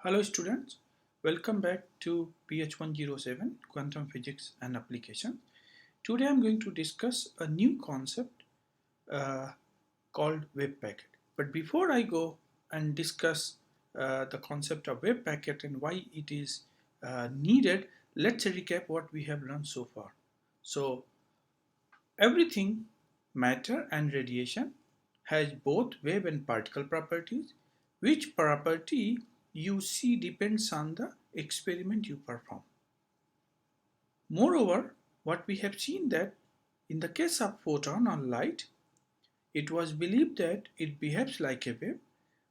Hello students, welcome back to PH107 Quantum Physics and Application. Today I'm going to discuss a new concept uh, called wave packet. But before I go and discuss the concept of wave packet and why it is needed, let's recap what we have learned so far. So everything, matter and radiation, has both wave and particle properties. Which property you see depends on the experiment you perform. Moreover, what we have seen that in the case of photon or light, it was believed that it behaves like a wave,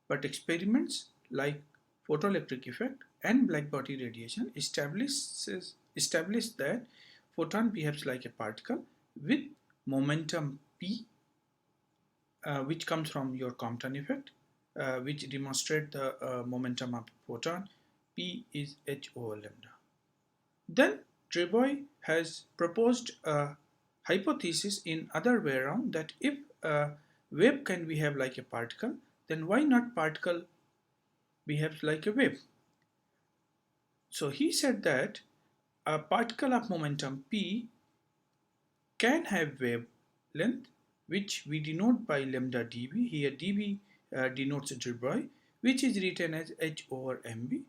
but experiments like photoelectric effect and blackbody radiation establish that photon behaves like a particle with momentum p, which comes from your Compton effect, which demonstrate the momentum of photon. P is h over lambda. Then Treboy has proposed a hypothesis in other way around that if a wave can behave like a particle, then why not particle behaves like a wave? So he said that a particle of momentum p can have wavelength, which we denote by lambda dB. Here dB denotes Debye, which is written as h over mb.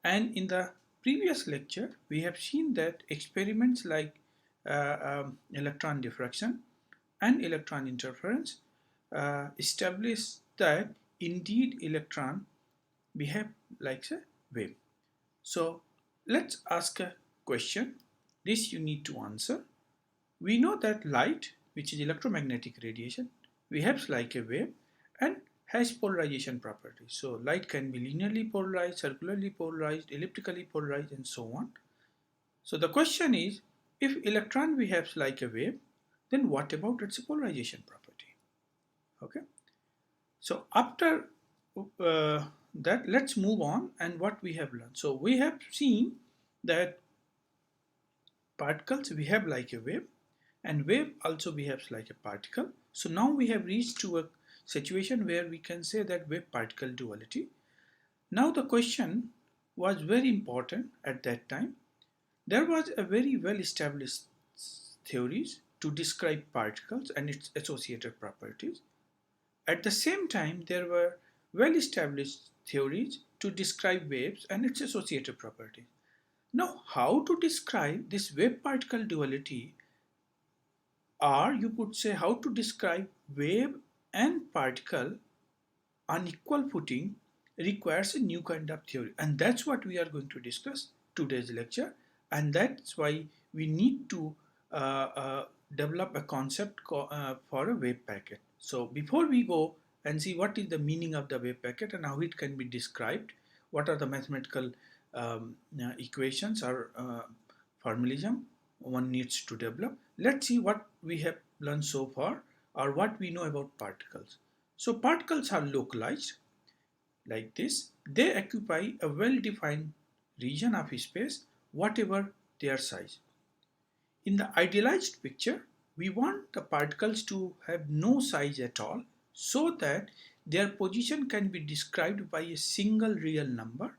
And in the previous lecture, we have seen that experiments like electron diffraction and electron interference establish that indeed electron behave like a wave. So let's ask a question. This you need to answer. We know that light, which is electromagnetic radiation, behaves like a wave and has polarization properties. So light can be linearly polarized, circularly polarized, elliptically polarized, and so on. So the question is, if electron behaves like a wave, then what about its polarization property? Okay. So after that, let's move on and what we have learned. So we have seen that particles behave like a wave and wave also behaves like a particle. So now we have reached to a situation where we can say that wave particle duality. Now the question was very important at that time. There was a very well established theories to describe particles and its associated properties. At the same time, there were well established theories to describe waves and its associated properties. Now, how to describe this wave particle duality, or you could say how to describe wave and particle on equal footing, requires a new kind of theory, and that's what we are going to discuss today's lecture. And that's why we need to develop a concept for a wave packet. So before we go and see what is the meaning of the wave packet and how it can be described, what are the mathematical equations or formalism one needs to develop, let's see what we have learned so far or what we know about particles. So particles are localized like this. They occupy a well-defined region of space, whatever their size. In the idealized picture, we want the particles to have no size at all so that their position can be described by a single real number.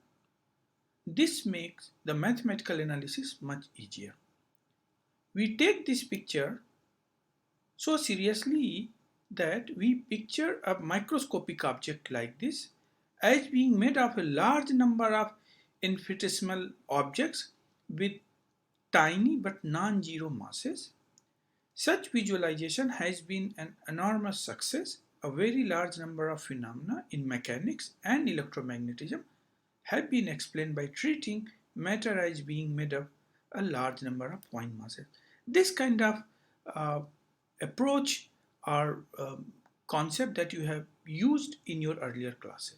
This makes the mathematical analysis much easier. We take this picture so seriously that we picture a microscopic object like this as being made of a large number of infinitesimal objects with tiny but non-zero masses. Such visualization has been an enormous success. A very large number of phenomena in mechanics and electromagnetism have been explained by treating matter as being made of a large number of point masses. This kind of uh, approach or concept that you have used in your earlier classes.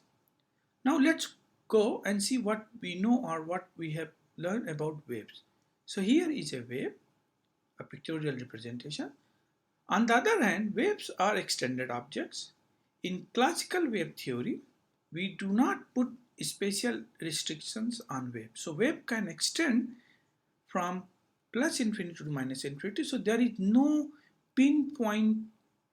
Now let's go and see what we know or what we have learned about waves. So here is a wave, a pictorial representation. On the other hand, waves are extended objects. In classical wave theory, we do not put spatial restrictions on wave. So wave can extend from plus infinity to minus infinity. So there is no pinpoint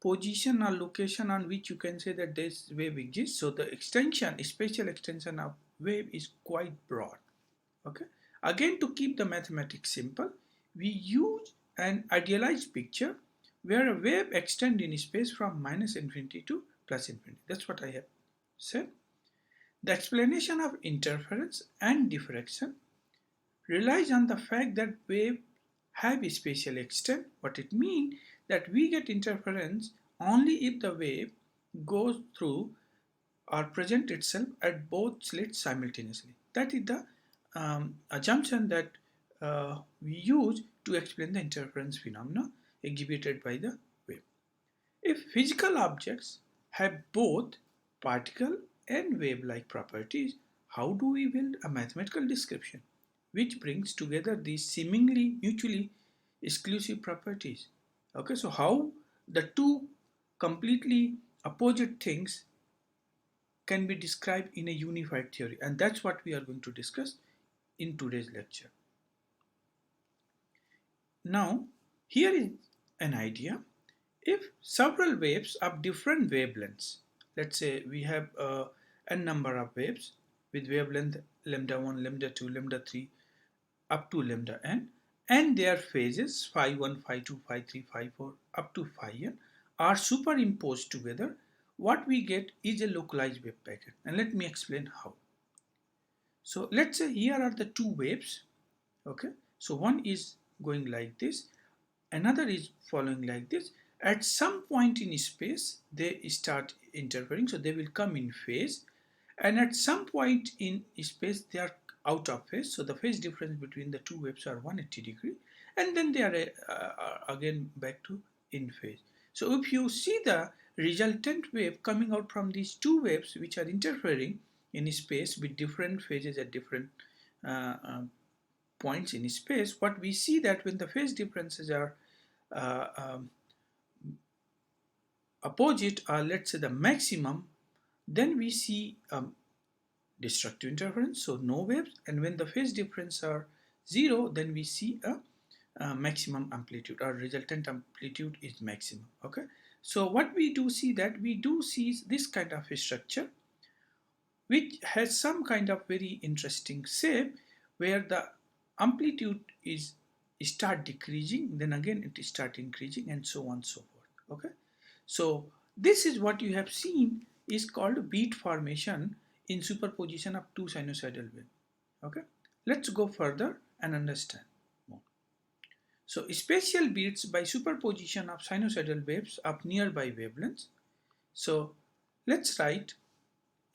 position or location on which you can say that this wave exists. So the extension, spatial extension of wave is quite broad. Okay. Again, to keep the mathematics simple, we use an idealized picture where a wave extends in space from minus infinity to plus infinity. That's what I have said. The explanation of interference and diffraction relies on the fact that waves have a spatial extent. What it means that we get interference only if the wave goes through or present itself at both slits simultaneously. That is the assumption that we use to explain the interference phenomena exhibited by the wave. If physical objects have both particle and wave-like properties, how do we build a mathematical description which brings together these seemingly mutually exclusive properties? Okay, so how the two completely opposite things can be described in a unified theory, and that's what we are going to discuss in today's lecture. Now, here is an idea. If several waves of different wavelengths, let's say we have n number of waves with wavelength lambda 1, lambda 2, lambda 3 up to lambda n, and their phases phi 1, phi 2, phi 3, phi 4 up to phi n are superimposed together, what we get is a localized wave packet. And let me explain how. So let's say here are the two waves. Okay, so one is going like this, another is following like this. At some point in space they start interfering, so they will come in phase, and at some point in space they are out of phase, so the phase difference between the two waves are 180 degree, and then they are again back to in phase. So if you see the resultant wave coming out from these two waves which are interfering in space with different phases at different uh, uh, points in space, what we see that when the phase differences are uh, um, opposite, or let's say the maximum, then we see destructive interference, so no waves, and when the phase difference are 0, then we see a maximum amplitude, or resultant amplitude is maximum. Okay, so what we do see that we do see this kind of a structure which has some kind of very interesting shape where the amplitude is start decreasing, then again it start increasing, and so on and so forth. Okay, so this is what you have seen is called beat formation in superposition of two sinusoidal waves. Okay, let's go further and understand more. So spatial beats by superposition of sinusoidal waves of nearby wavelengths. So let's write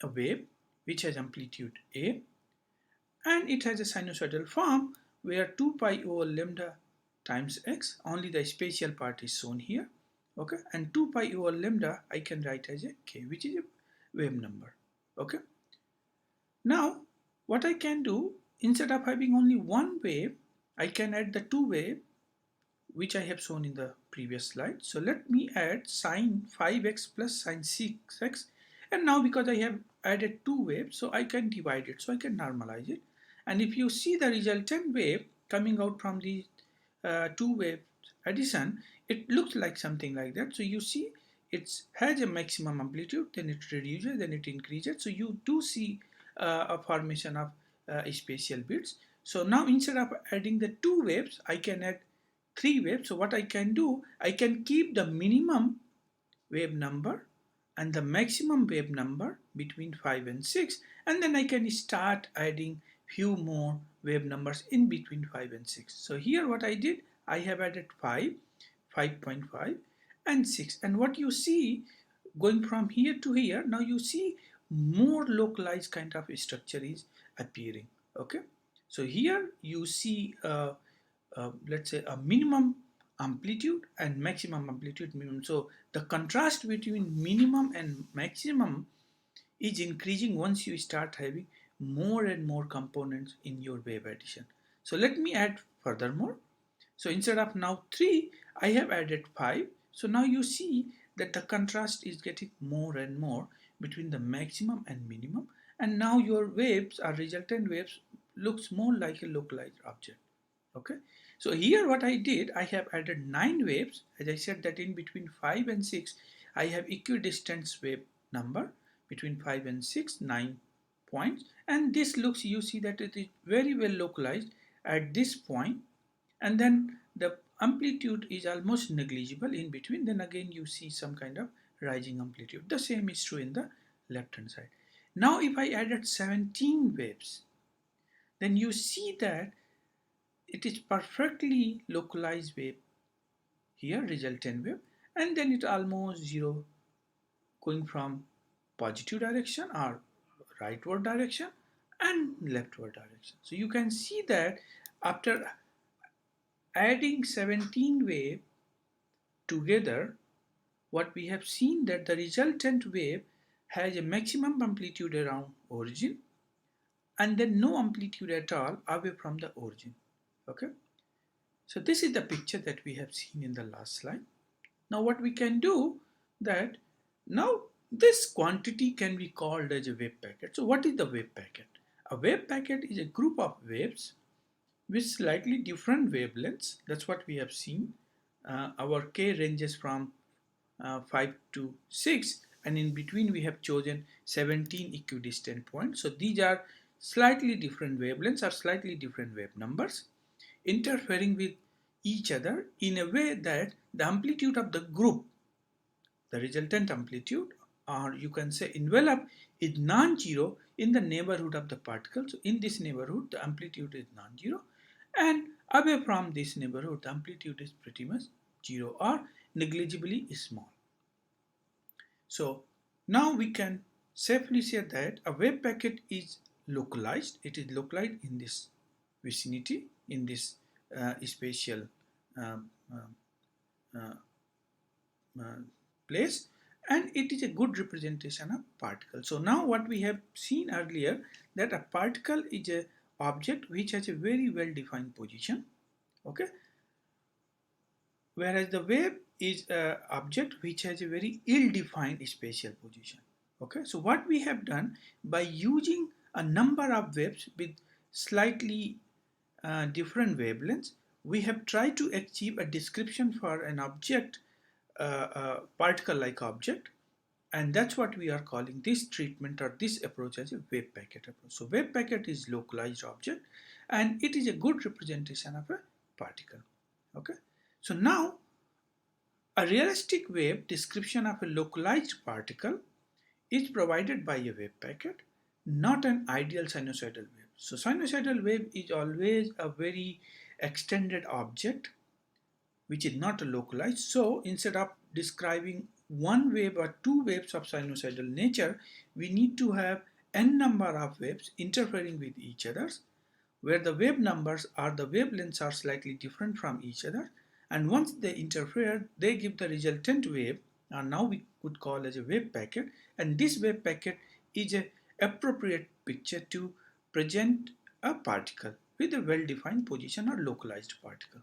a wave which has amplitude A, and it has a sinusoidal form where 2 pi over lambda times x, only the spatial part is shown here. Okay, and 2 pi over lambda I can write as a k, which is a wave number. Okay, now what I can do, instead of having only one wave, I can add the two waves which I have shown in the previous slide. So let me add sine 5x plus sine 6x, and now because I have added two waves, so I can divide it, so I can normalize it. And if you see the resultant wave coming out from the two waves addition, it looks like something like that. So you see it has a maximum amplitude, then it reduces, then it increases. So you do see a formation of spatial beats. So now instead of adding the two waves, I can add three waves. So what I can do, I can keep the minimum wave number and the maximum wave number between 5 and 6, and then I can start adding few more wave numbers in between 5 and 6. So here what I did, I have added 5, 5.5 and 6, and what you see going from here to here, now you see more localized kind of structure is appearing. Okay, so here you see let's say a minimum amplitude and maximum amplitude minimum. So the contrast between minimum and maximum is increasing once you start having more and more components in your wave addition. So let me add furthermore. So instead of now 3, I have added 5. So now you see that the contrast is getting more and more between the maximum and minimum, and now your waves or resultant waves looks more like a localized object. Okay, So here what I did, I have added 9 waves. As I said that in between 5 and 6, I have equidistant wave number between 5 and 6, 9 points. And this looks, you see that it is very well localized at this point. And then the amplitude is almost negligible in between. Then again you see some kind of rising amplitude. The same is true in the left hand side. Now if I added 17 waves, then you see that it is perfectly localized wave here, resultant wave, and then it almost zero going from positive direction or rightward direction and leftward direction. So you can see that after adding 17 wave together, what we have seen that the resultant wave has a maximum amplitude around origin and then no amplitude at all away from the origin. Okay, so this is the picture that we have seen in the last slide. Now what we can do that now this quantity can be called as a wave packet. So what is the wave packet? A wave packet is a group of waves with slightly different wavelengths. That's what we have seen. Our K ranges from 5 to 6, and in between we have chosen 17 equidistant points. So these are slightly different wavelengths or slightly different wave numbers interfering with each other in a way that the amplitude of the group, the resultant amplitude, or you can say envelope, is non-zero in the neighborhood of the particle. So in this neighborhood the amplitude is non-zero, and away from this neighborhood the amplitude is pretty much zero or negligibly small. So now we can safely say that a wave packet is localized. It is localized in this vicinity, in this spatial um, uh, uh, place, and it is a good representation of particle. So now what we have seen earlier, that a particle is a object which has a very well defined position, okay, whereas the wave is an object which has a very ill-defined spatial position. Okay, so what we have done by using a number of waves with slightly different wavelengths, we have tried to achieve a description for an object, a particle-like object, and that's what we are calling this treatment or this approach as a wave packet approach. So wave packet is localized object, and it is a good representation of a particle. Okay, so now a realistic wave description of a localized particle is provided by a wave packet, not an ideal sinusoidal wave. So sinusoidal wave is always a very extended object which is not localized. So instead of describing one wave or two waves of sinusoidal nature, we need to have n number of waves interfering with each other, where the wave numbers or the wavelengths are slightly different from each other, and once they interfere they give the resultant wave, and now we could call as a wave packet, and this wave packet is an appropriate picture to present a particle with a well-defined position or localized particle.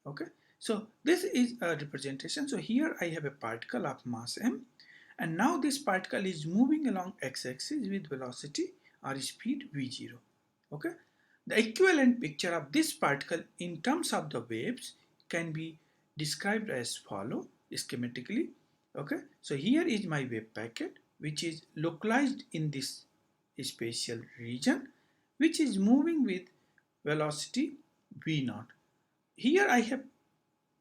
Okay, so this is a representation. So here I have a particle of mass m, and now this particle is moving along x-axis with velocity or speed v0. Okay, the equivalent picture of this particle in terms of the waves can be described as follow schematically. Okay, so here is my wave packet which is localized in this spatial region, which is moving with velocity v0. Here I have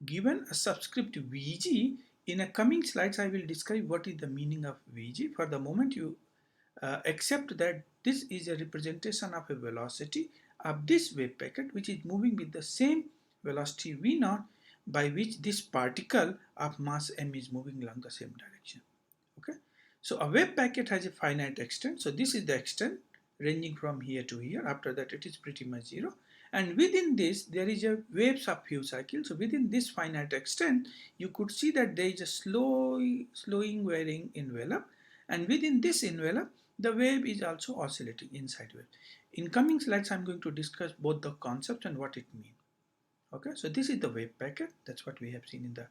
given a subscript Vg. In a coming slides I will describe what is the meaning of Vg. For the moment you accept that this is a representation of a velocity of this wave packet which is moving with the same velocity v0 by which this particle of mass m is moving along the same direction. Okay, so a wave packet has a finite extent. So this is the extent ranging from here to here. After that it is pretty much zero, and within this there is a waves of few cycles. So within this finite extent you could see that there is a slowing varying envelope, and within this envelope the wave is also oscillating inside wave. In coming slides I'm going to discuss both the concepts and what it means. Okay, so this is the wave packet. That's what we have seen in the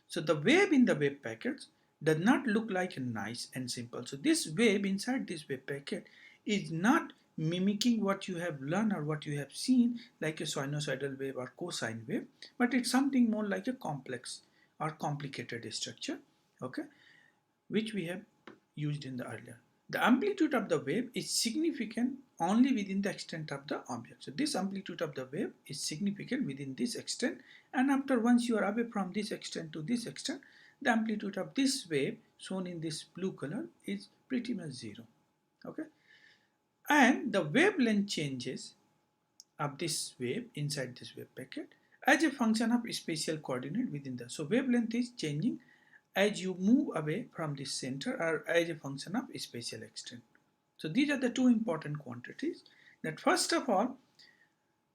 so the wave in the wave packets does not look like a nice and simple. So this wave inside this wave packet is not mimicking what you have learned or what you have seen, like a sinusoidal wave or cosine wave, but it's something more like a complex or complicated structure, okay, which we have used in the earlier. The amplitude of the wave is significant only within the extent of the object. So this amplitude of the wave is significant within this extent, and after once you are away from this extent to this extent, the amplitude of this wave shown in this blue color is pretty much zero. Okay, and the wavelength changes of this wave inside this wave packet as a function of spatial coordinate within the. So wavelength is changing as you move away from the center or as a function of spatial extent. So these are the two important quantities. That first of all,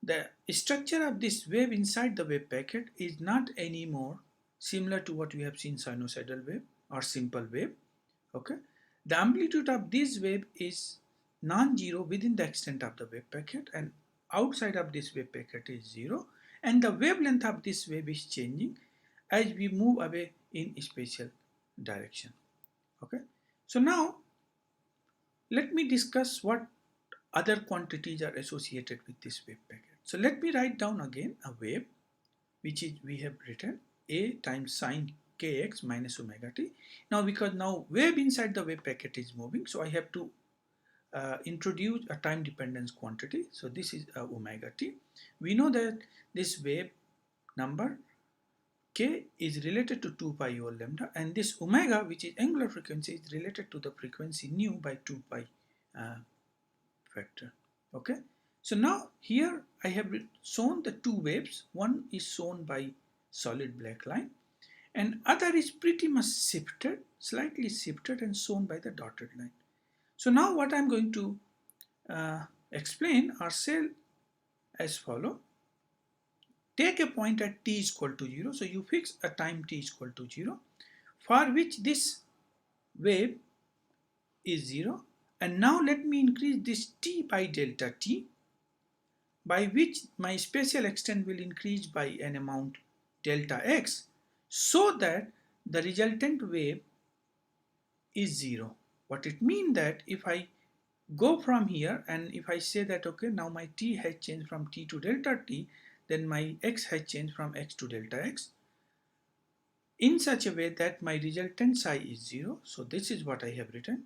the structure of this wave inside the wave packet is not anymore similar to what we have seen sinusoidal wave or simple wave. Okay, the amplitude of this wave is non-zero within the extent of the wave packet, and outside of this wave packet is zero, and the wavelength of this wave is changing as we move away in spatial direction. Okay, so now let me discuss what other quantities are associated with this wave packet. So let me write down again a wave, which is we have written a times sine kx minus omega t. Now because now wave inside the wave packet is moving, so I have to introduce a time dependence quantity. So this is omega t. We know that this wave number k is related to 2 pi over lambda, and this omega, which is angular frequency, is related to the frequency nu by 2 pi factor. Okay, so now here I have shown the two waves. One is shown by solid black line, and other is pretty much shifted, slightly shifted, and shown by the dotted line. So now what I'm going to explain or say as follow. Take a point at t is equal to 0. So you fix a time t is equal to 0 for which this wave is 0. And now let me increase this t by delta t, by which my spatial extent will increase by an amount delta x, so that the resultant wave is 0. What it means that if I go from here and if I say that okay, now my t has changed from t to delta t, then my x has changed from x to delta x in such a way that my resultant psi is 0. So this is what I have written,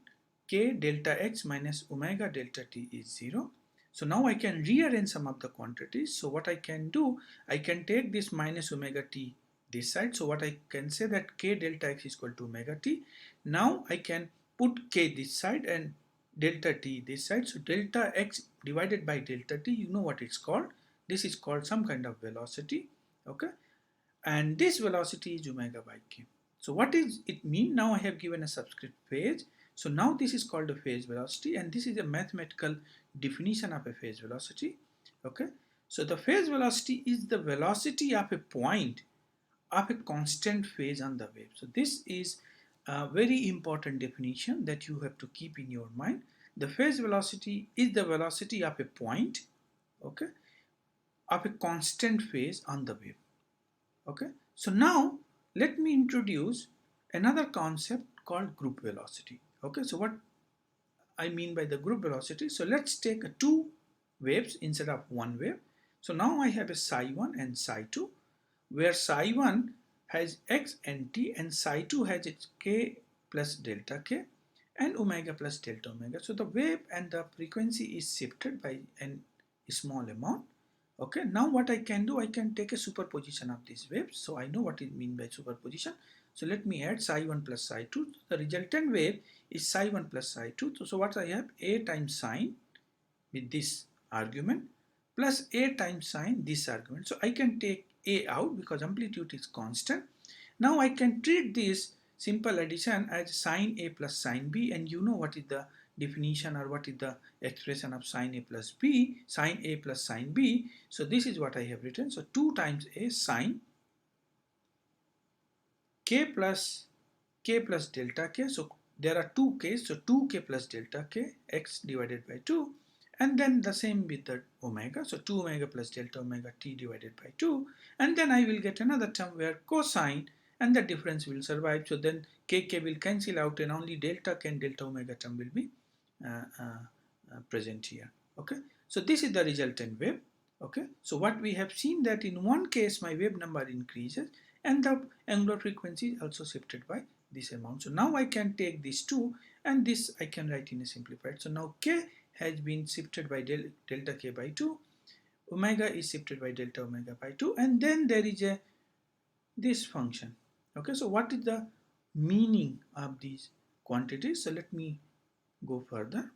k delta x minus omega delta t is 0. So now I can rearrange some of the quantities. So what I can do, I can take this minus omega t this side. So what I can say that k delta x is equal to omega t. Now I can put k this side and delta t this side. So delta x divided by delta t, you know what it's called. This is called some kind of velocity. Okay, and this velocity is omega by k. So what is it mean? Now I have given a subscript phase. So now this is called a phase velocity, and this is a mathematical definition of a phase velocity. Okay, so the phase velocity is the velocity of a point of a constant phase on the wave. So this is a very important definition that you have to keep in your mind. The phase velocity is the velocity of a point, okay, of a constant phase on the wave. Okay, so now let me introduce another concept called group velocity. Okay, so what I mean by the group velocity, so let's take two waves instead of one wave. So now I have a psi 1 and psi 2, where psi 1 has x and t, and psi 2 has its k plus delta k and omega plus delta omega. So the wave and the frequency is shifted by a small amount. Okay, now what I can do, I can take a superposition of these waves. So I know what it means by superposition. So let me add psi 1 plus psi 2. The resultant wave is psi 1 plus psi 2. So what I have, a times sine with this argument plus a times sine this argument. So I can take a out because amplitude is constant. Now I can treat this simple addition as sine a plus sine b, and you know what is the definition or what is the expression of sine a plus b, sine a plus sine b. So this is what I have written. So 2 times a sine k plus delta k. So there are two k's, so 2k plus delta k, x divided by 2, and then the same with the omega, so 2 omega plus delta omega t divided by 2, and then I will get another term where cosine and the difference will survive. So then kk will cancel out and only delta k and delta omega term will be present here. Okay, so this is the resultant wave. Okay, so what we have seen that in one case my wave number increases and the angular frequency is also shifted by this amount. So now I can take these two and this I can write in a simplified. So now k has been shifted by delta k by 2, omega is shifted by delta omega by 2, and then there is a this function. Okay, so what is the meaning of these quantities? So let me go further.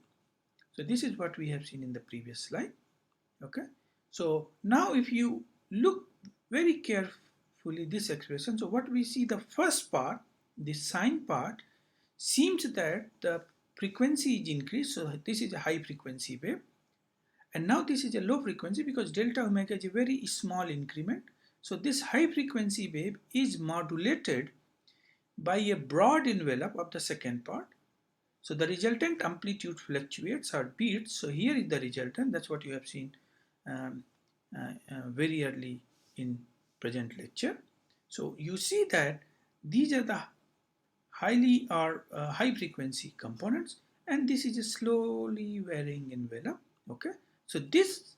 So this is what we have seen in the previous slide. Okay, so now if you look very carefully this expression, so what we see, the first part, the sine part, seems that the frequency is increased. So this is a high frequency wave, and now this is a low frequency because delta omega is a very small increment. So this high frequency wave is modulated by a broad envelope of the second part. So the resultant amplitude fluctuates or beats. So here is the resultant. That's what you have seen um, very early in present lecture. So you see that these are the highly or high frequency components, and this is a slowly varying envelope. Okay, so this,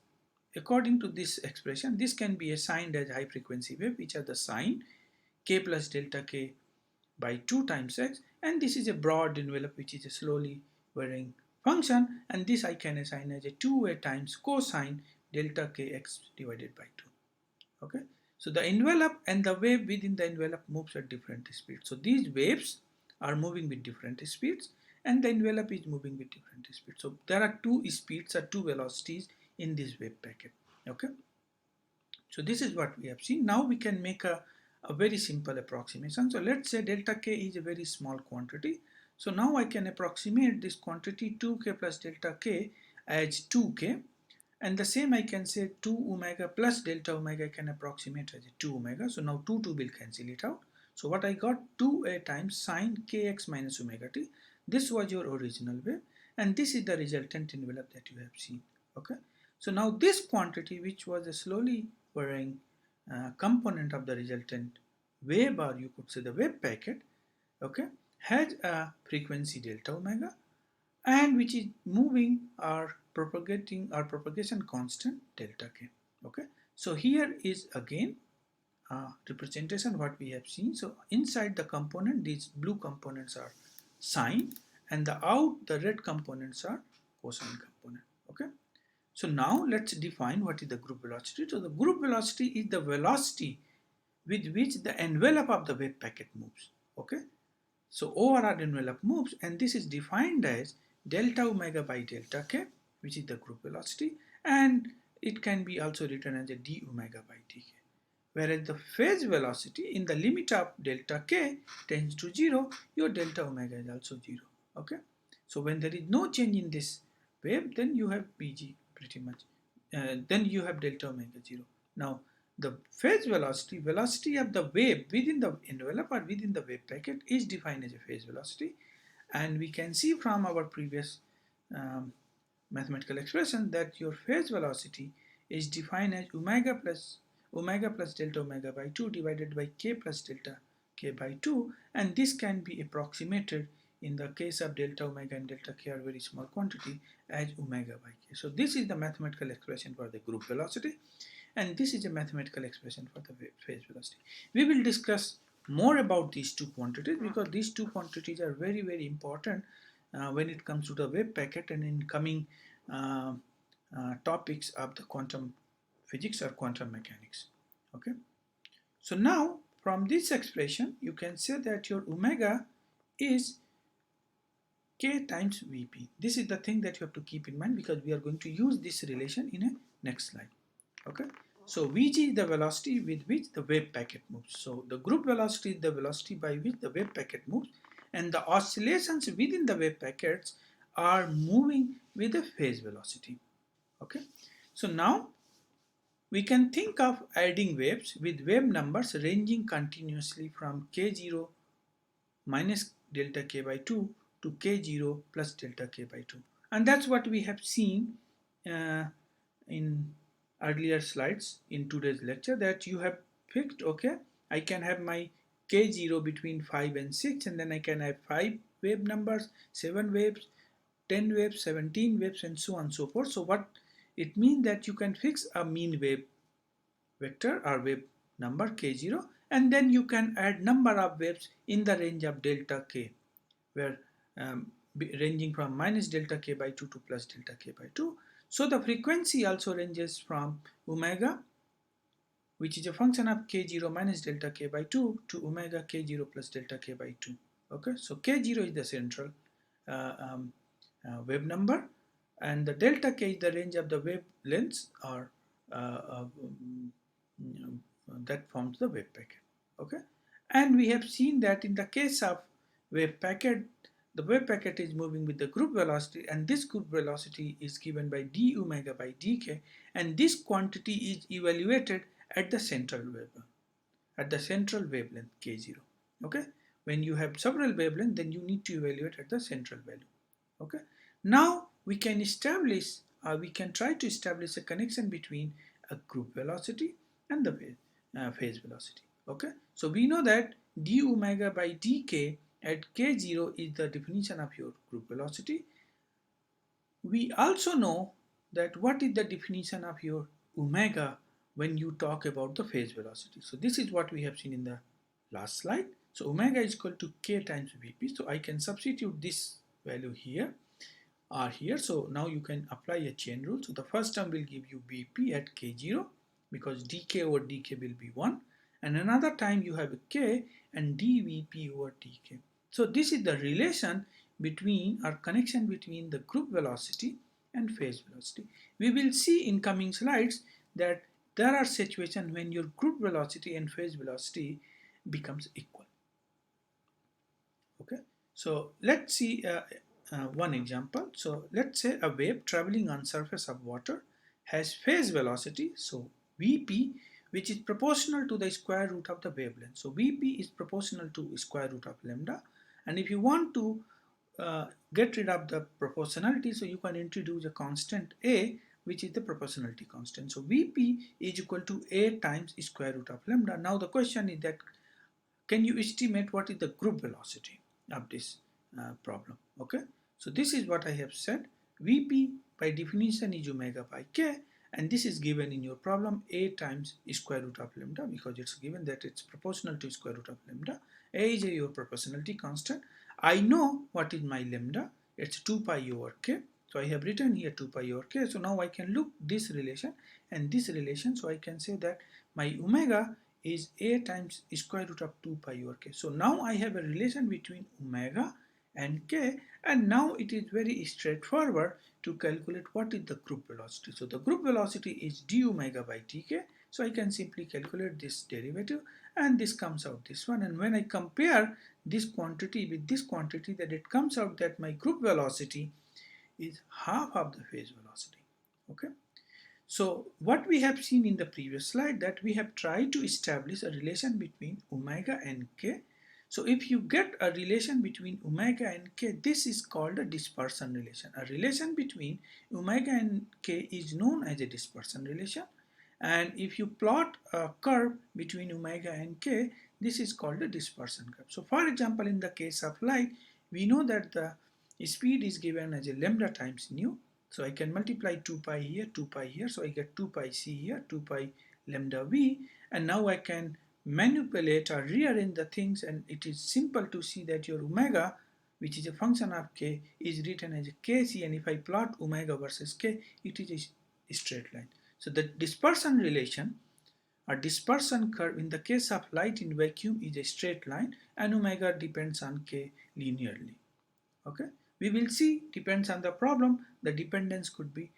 according to this expression, this can be assigned as high frequency wave, which are the sine k plus delta k by 2 times x, and this is a broad envelope which is a slowly varying function, and this I can assign as a 2a times cosine delta kx divided by 2. Okay, so the envelope and the wave within the envelope moves at different speeds. So these waves are moving with different speeds and the envelope is moving with different speeds. So there are two speeds or two velocities in this wave packet. Okay, so this is what we have seen. Now we can make a very simple approximation. So let's say delta k is a very small quantity. So now I can approximate this quantity 2k plus delta k as 2k, and the same I can say 2 omega plus delta omega I can approximate as a 2 omega. So now 2 will cancel it out. So what I got, 2a times sine kx minus omega t. This was your original wave, and this is the resultant envelope that you have seen. Okay, so now this quantity, which was a slowly varying component of the resultant wave, or you could say the wave packet, okay, has a frequency delta omega, and which is moving or propagating or propagation constant delta k. Okay, so here is again representation what we have seen. So inside the component, these blue components are sine, and the red components are cosine component. Okay, so now let's define what is the group velocity. So the group velocity is the velocity with which the envelope of the wave packet moves. Okay, so over our envelope moves, and this is defined as delta omega by delta k, which is the group velocity, and it can be also written as a d omega by dk. Whereas the phase velocity in the limit of delta k tends to 0, your delta omega is also 0. Okay, so when there is no change in this wave, then you have bg pretty much. Then you have delta omega 0. Now the phase velocity, velocity of the wave within the envelope or within the wave packet, is defined as a phase velocity, and we can see from our previous um, mathematical expression that your phase velocity is defined as omega plus delta omega by 2 divided by k plus delta k by 2, and this can be approximated in the case of delta omega and delta k are very small quantity as omega by k. So this is the mathematical expression for the group velocity, and this is a mathematical expression for the phase velocity. We will discuss more about these two quantities because these two quantities are very important when it comes to the wave packet and in coming uh, topics of the quantum physics or quantum mechanics. Okay, so now from this expression you can say that your omega is k times vp. This is the thing that you have to keep in mind because we are going to use this relation in a next slide. Okay, so Vg is the velocity with which the wave packet moves. So the group velocity is the velocity by which the wave packet moves, and the oscillations within the wave packets are moving with a phase velocity. Okay, so now we can think of adding waves with wave numbers ranging continuously from k0 minus delta k by 2 to k0 plus delta k by 2, and that's what we have seen uh, in earlier slides in today's lecture, that you have picked. Okay, I can have my k0 between 5 and 6, and then I can have 5 wave numbers, 7 waves, 10 waves, 17 waves, and so on and so forth. So what it means that you can fix a mean wave vector or wave number k0, and then you can add number of waves in the range of delta k, where ranging from minus delta k by 2 to plus delta k by 2. So the frequency also ranges from omega, which is a function of k0 minus delta k by 2, to omega k0 plus delta k by 2. Okay, so k0 is the central wave number, and the delta k is the range of the wavelengths, or that forms the wave packet. Okay, and we have seen that in the case of wave packet, the wave packet is moving with the group velocity, and this group velocity is given by d omega by dk, and this quantity is evaluated at the central wavelength k0. Okay, when you have several wavelengths, then you need to evaluate at the central value. Okay, now we can establish, we can try to establish a connection between a group velocity and the phase velocity. Okay, so we know that d omega by dk at k0 is the definition of your group velocity. We also know that what is the definition of your omega when you talk about the phase velocity. So this is what we have seen in the last slide. So omega is equal to k times vp. So I can substitute this value here or here. So now you can apply a chain rule. So the first term will give you vp at k0, because dk over dk will be 1. And another time you have a k and dvp over dk. So this is the relation between, or connection between, the group velocity and phase velocity. We will see in coming slides that there are situations when your group velocity and phase velocity becomes equal. Okay, so let's see one example. So let's say a wave traveling on surface of water has phase velocity, so Vp, which is proportional to the square root of the wavelength. So Vp is proportional to square root of lambda, and if you want to get rid of the proportionality, so you can introduce a constant a, which is the proportionality constant. So Vp is equal to a times square root of lambda. Now the question is that, can you estimate what is the group velocity of this problem? Okay, so this is what I have said. Vp by definition is omega by k, and this is given in your problem, a times square root of lambda, because it's given that it's proportional to square root of lambda. A is your proportionality constant. I know what is my lambda. It's 2 pi over k. So I have written here 2 pi over k. So now I can look this relation and this relation. So I can say that my omega is a times square root of 2 pi over k. So now I have a relation between omega and k, and now it is very straightforward to calculate what is the group velocity. So the group velocity is d omega by dk. So I can simply calculate this derivative, and this comes out this one. And when I compare this quantity with this quantity, that it comes out that my group velocity is half of the phase velocity. Okay. So what we have seen in the previous slide, that we have tried to establish a relation between omega and k. So if you get a relation between omega and k, this is called a dispersion relation. A relation between omega and k is known as a dispersion relation. And if you plot a curve between omega and k, this is called a dispersion curve. So for example, in the case of light, we know that the speed is given as a lambda times nu. So I can multiply 2 pi here, 2 pi here. So I get 2 pi c here, 2 pi lambda v. And now I can manipulate or rearrange the things, and it is simple to see that your omega, which is a function of k, is written as a kc. And if I plot omega versus k, it is a straight line. So the dispersion relation or dispersion curve in the case of light in vacuum is a straight line, and omega depends on k linearly. Okay, we will see, depends on the problem, the dependence could be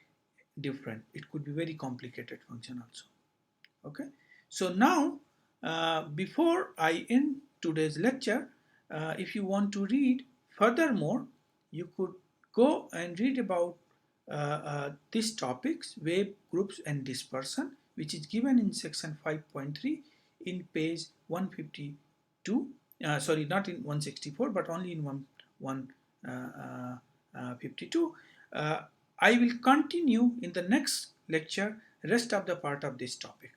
different. It could be very complicated function also. Okay, so now before I end today's lecture, if you want to read furthermore, you could go and read about these topics, wave groups and dispersion, which is given in section 5.3 in page 152. Sorry, not in 164, but only in 152. I will continue in the next lecture rest of the part of this topic.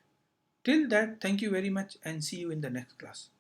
Till that, thank you very much and see you in the next class.